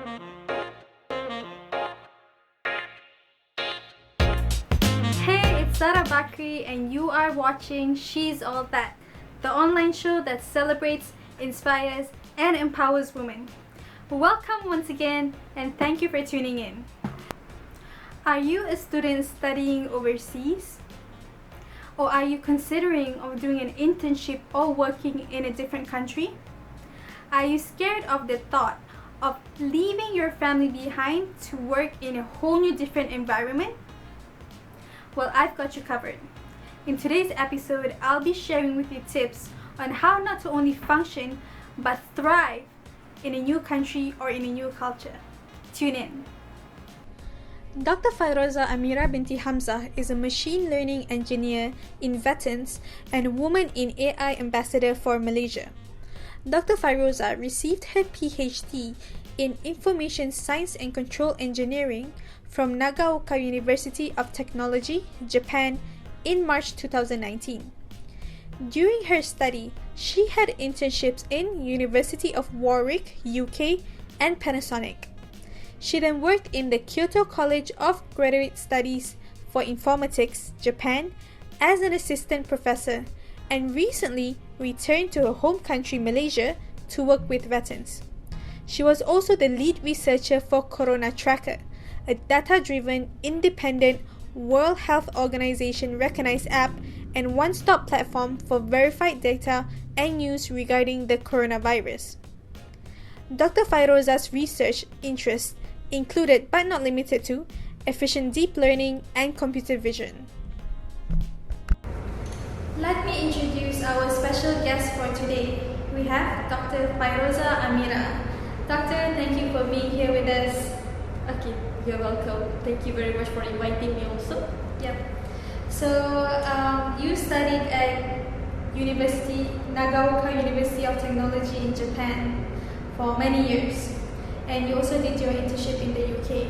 Hey, it's Sarah Bakri and you are watching She's All That, the online show that celebrates, inspires, and empowers women. Welcome once again and thank you for tuning in. Are you a student studying overseas? Or are you considering of doing an internship or working in a different country? Are you scared of the thought of leaving your family behind to work in a whole new different environment? Well, I've got you covered. In today's episode, I'll be sharing with you tips on how not to only function but thrive in a new country or in a new culture. Tune in. Dr. Fairoza Amira binti Hamzah is a machine learning engineer in VETANS and a woman in AI ambassador for Malaysia. Dr. Fairoza received her PhD in Information Science and Control Engineering from Nagaoka University of Technology, Japan in March 2019. During her study, she had internships in University of Warwick, UK and Panasonic. She then worked in the Kyoto College of Graduate Studies for Informatics, Japan as an assistant professor and recently returned to her home country Malaysia to work with VETANS. She was also the lead researcher for Corona Tracker, a data-driven, independent, World Health Organization recognized app and one-stop platform for verified data and news regarding the coronavirus. Dr. Fairoza's research interests included but not limited to efficient deep learning and computer vision. Let me introduce our special guest for today. We have Dr. Fairoza Amira. Doctor, thank you for being here with us. Okay, you're welcome. Thank you very much for inviting me also. Yep. So, you studied at Nagaoka University of Technology in Japan for many years. And you also did your internship in the UK.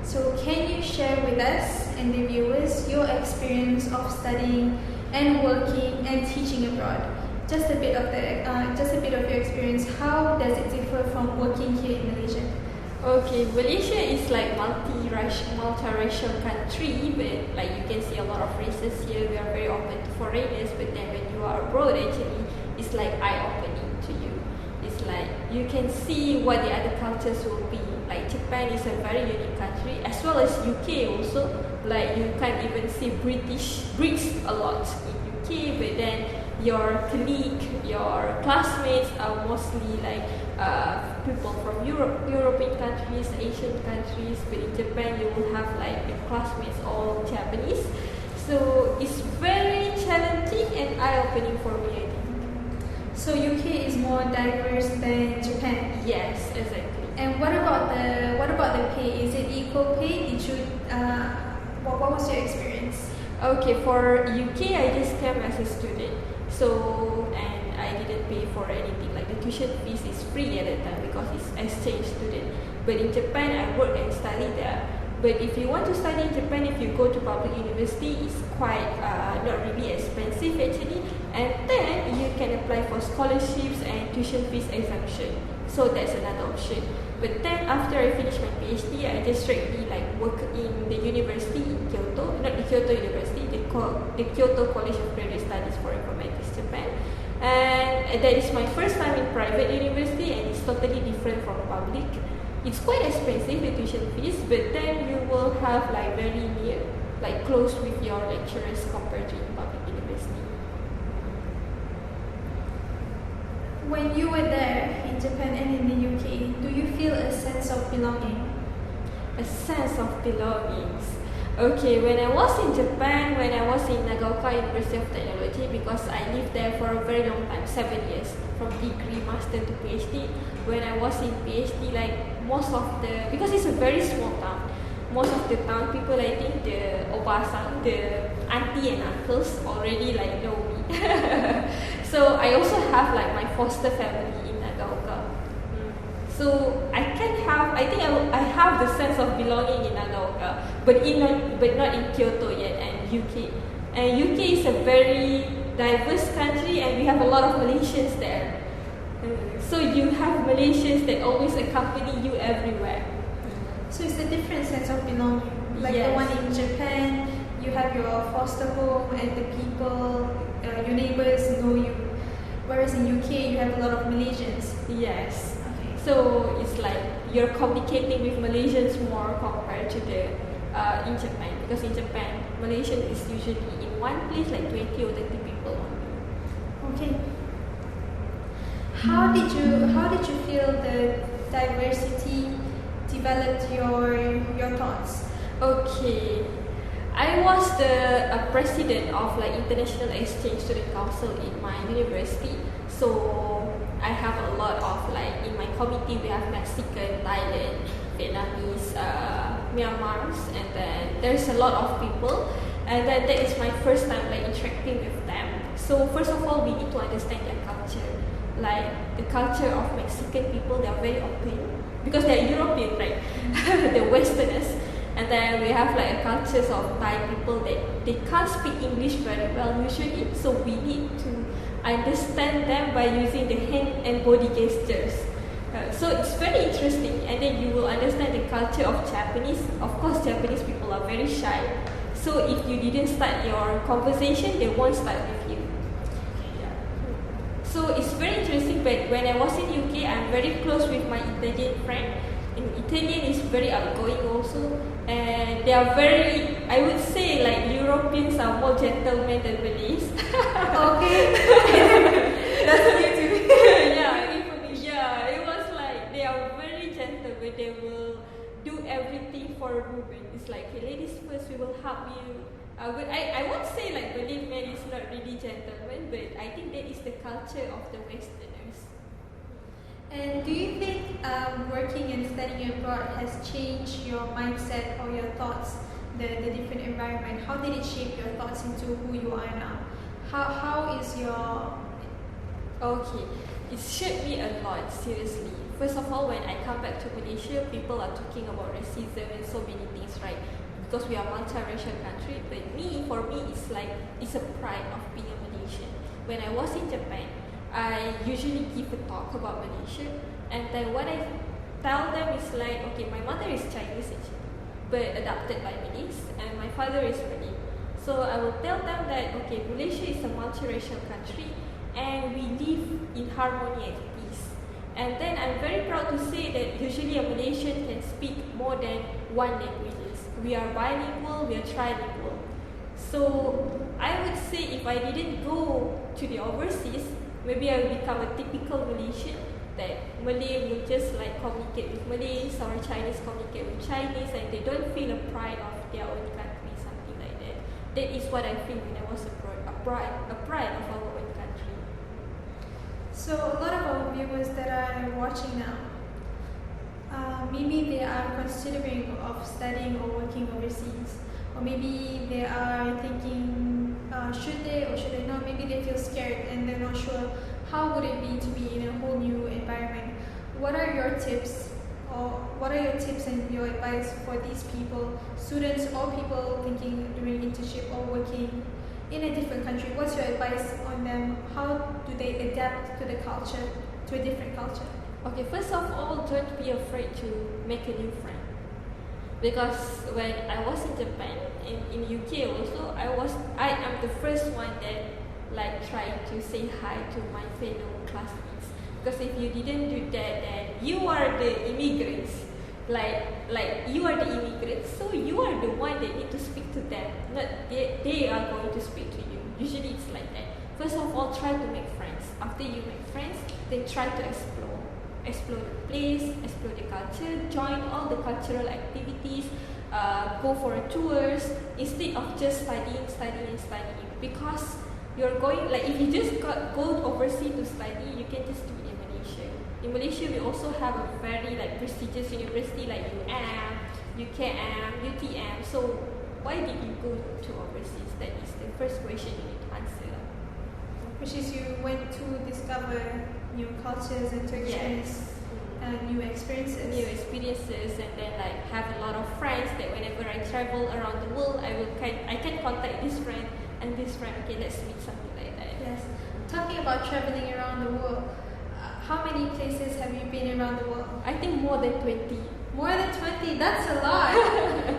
So, can you share with us and the viewers your experience of studying and working and teaching abroad? Just a bit of your experience. How does it differ from working here in Malaysia? Okay, Malaysia is like multiracial country, but like you can see a lot of races here. We are very open to foreigners, but then when you are abroad, actually, it's like eye-opening to you. It's like you can see what the other cultures will be. Like Japan is a very unique country, as well as UK also. Like you can't even see Brits a lot in UK, but then your colleague, your classmates are mostly like people from European countries, Asian countries, but in Japan you will have like your classmates all Japanese. So it's very challenging and eye-opening for me, I think. So UK is more diverse than Japan? Yes, exactly. And what about the pay? Is it equal pay? What was your experience? Okay, for UK I just came as a student. So, and I didn't pay for anything, like the tuition fees is free at that time because it's exchange student. But in Japan, I work and study there. But if you want to study in Japan, if you go to public university, it's quite not really expensive actually. And then you can apply for scholarships and tuition fees exemption. So that's another option. But then after I finished my PhD, I just strictly like work in the university in Kyoto, not the Kyoto University, the Kyoto College of Graduate Studies for Informatics, Japan. And that is my first time in private university and it's totally different from public. It's quite expensive, the tuition fees, but then you will have like very near, like close with your lecturers compared to in public university. When you were there in Japan and in the UK, do you feel a sense of belonging? A sense of belongings. Okay, when I was in Japan, when I was in Nagaoka University of Technology, because I lived there for a very long time, 7 years, from degree, master to PhD. When I was in PhD, like because it's a very small town, most of the town people, I think the obasan, the auntie and uncles already like know me. So I also have like my foster family in Nagaoka. So I have the sense of belonging in Nagaoka, but not in Kyoto yet and UK. And UK is a very diverse country and we have a lot of Malaysians there. So you have Malaysians that always accompany you everywhere. different sense of belonging. Like Yes. the one in Japan, you have your foster home and the people, your neighbors know you. Whereas in UK, you have a lot of Malaysians. Yes. Okay. So it's like you're communicating with Malaysians more compared to the in Japan, because in Japan, Malaysian is usually in one place like 20 or 30 people only. Okay. How did you feel the diversity developed your thoughts? Okay, I was the president of like International Exchange Student Council in my university. So I have a lot of like in my committee we have Mexican, Thailand, Vietnamese, Myanmar's, and then there's a lot of people. And then that is my first time like interacting with them. So first of all, we need to understand their culture. Like the culture of Mexican people, they are very open because they are European, right? The Westerners. And then we have like cultures of Thai people that they can't speak English very well usually. So we need to understand them by using the hand and body gestures. So it's very interesting, and then you will understand the culture of Japanese. Of course, Japanese people are very shy. So if you didn't start your conversation, they won't start with you. So it's very interesting. But when I was in UK, I'm very close with my Italian friend. And Italian is very outgoing also, and they are very. I would say like Europeans are more gentlemen than Malays. Okay. That's new to me. Yeah, it was like they are very gentle, but they will do everything for a woman. It's like, hey, ladies first, we will help you. But I won't say like Malay men is not really gentlemen, but I think that is the culture of the Westerners. And do you think working and studying abroad has changed your mindset or your thoughts, the different environment? How did it shape your thoughts into who you are now? How is your... Okay, it shaped me a lot, seriously. First of all, when I come back to Malaysia, people are talking about racism and so many things, right? Because we are a multiracial country. But for me, it's like, it's a pride of being a Malaysian. When I was in Japan, I usually give a talk about Malaysia, and then what I tell them is like, okay, my mother is Chinese actually, but adopted by Malays, and my father is Malay. So I will tell them that, okay, Malaysia is a multiracial country, and we live in harmony and peace. And then I'm very proud to say that usually a Malaysian can speak more than one language. We are bilingual, we are trilingual. So I would say if I didn't go to the overseas, maybe I will become a typical Malaysian, that Malay will just like communicate with Malays or Chinese communicate with Chinese, and they don't feel a pride of their own country, something like that. That is what I feel when I was abroad, a pride of our own country. So a lot of our viewers that are watching now, maybe they are considering of studying or working overseas, or maybe they are thinking, should they or should they not? Maybe they feel scared and they're not sure how would it be to be in a whole new environment. What are your tips, or what are your tips and your advice for these people, students or people thinking doing internship or working in a different country? What's your advice on them? How do they adapt to the culture, to a different culture? Okay, first of all, don't be afraid to make a new friend. Because when I was in Japan, in UK also, I am the first one that like tried to say hi to my fellow classmates. Because if you didn't do that, then you are the immigrants. Like you are the immigrants, so you are the one that need to speak to them. Not they are going to speak to you. Usually it's like that. First of all, try to make friends. After you make friends, then try to explore the place, explore the culture, join all the cultural activities, go for tours instead of just studying. Because you're going, like if you just go overseas to study, you can just do it in Malaysia. In Malaysia, we also have a very like prestigious university like UKM, UTM. So why did you go to overseas? That is the first question you need to answer. Which is you went to discover new cultures and to experience new experiences. And then like have a lot of friends that whenever I travel around the world, I can contact this friend and this friend. Okay, let's meet, something like that. Yes. Talking about traveling around the world, how many places have you been around the world? I think more than 20. More than 20, that's a lot.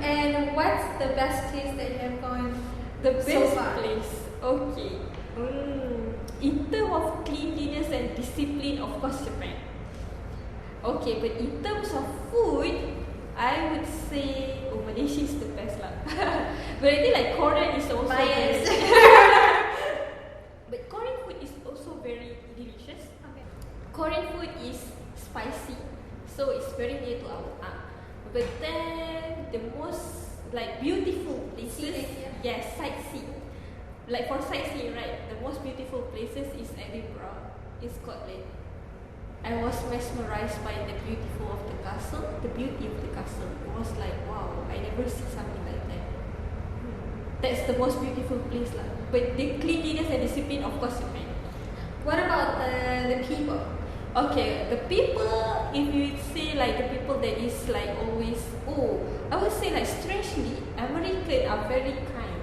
And what's the best place that you have gone The so best far? place. Okay. In terms of cleanliness and discipline, of course, Japan. Okay, but in terms of food, I would say Malaysia is the best lah. But I think like Korean is also Bias. But Korean food is also very delicious. Okay. Korean food is spicy, so it's very near to our tongue. But then the most like beautiful places, Scenic, yeah. yes, sightseeing. Like for sightseeing, right? The most beautiful places is Edinburgh, in Scotland. I was mesmerized by the beautiful of the castle, the beauty of the castle. It was like wow, I never see something like that. That's the most beautiful place lah. But the cleanliness and discipline, of course, Japan. What about the people? Okay, the people, if you say like the people that is like always, I would say like strangely, Americans are very kind.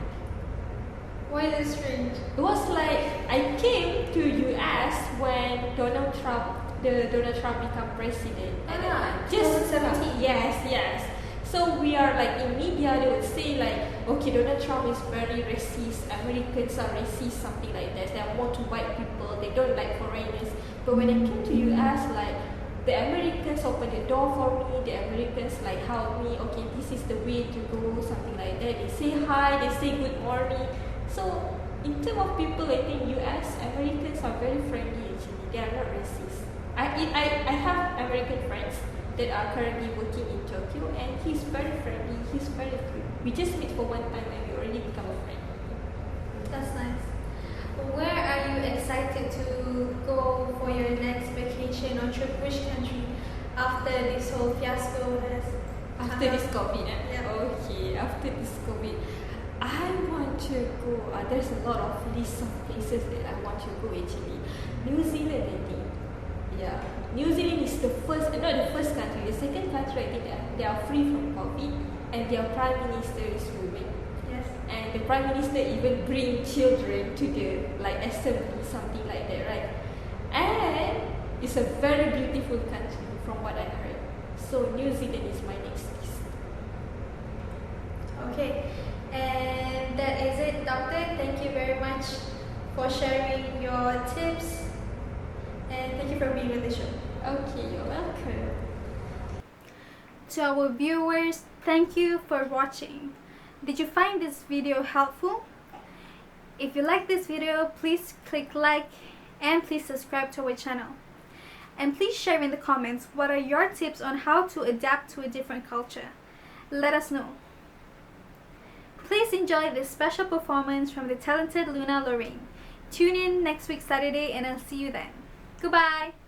Why is it strange? It was like I came to US when Donald Trump become president. And then Ah, just 2017. yes. So we are like in media, they would say like, okay, Donald Trump is very racist. Americans are racist, something like that. They are more to white people. They don't like foreigners. But when I came to US, like the Americans opened the door for me. The Americans like helped me. Okay, this is the way to go, something like that. They say hi. They say good morning. So in terms of people, I think US Americans are very friendly. Actually, they are not racist. I have American friends that are currently working in Tokyo, and he's very friendly. He's very good. We just meet for one time, and we already become a friend. That's nice. Where are you excited to go for your next vacation or trip? Which country after this whole fiasco has After this COVID, Yeah. Okay. After this COVID, I want to go. There's a lot of list of places that I want to go. Actually, New Zealand, I think. Yeah, New Zealand is the first, not the first country. The second country, I think they are free from COVID, and their prime minister is woman. Yes. And the prime minister even bring children to the like assembly, something like that, right? And it's a very beautiful country from what I heard. So New Zealand is my next list. Okay. And that is it, Doctor. Thank you very much for sharing your tips. And thank you for being on the show. Okay, you're welcome. To our viewers, thank you for watching. Did you find this video helpful? If you like this video, please click like and please subscribe to our channel. And please share in the comments what are your tips on how to adapt to a different culture. Let us know. Please enjoy this special performance from the talented Luna Lorraine. Tune in next week Saturday and I'll see you then. Goodbye!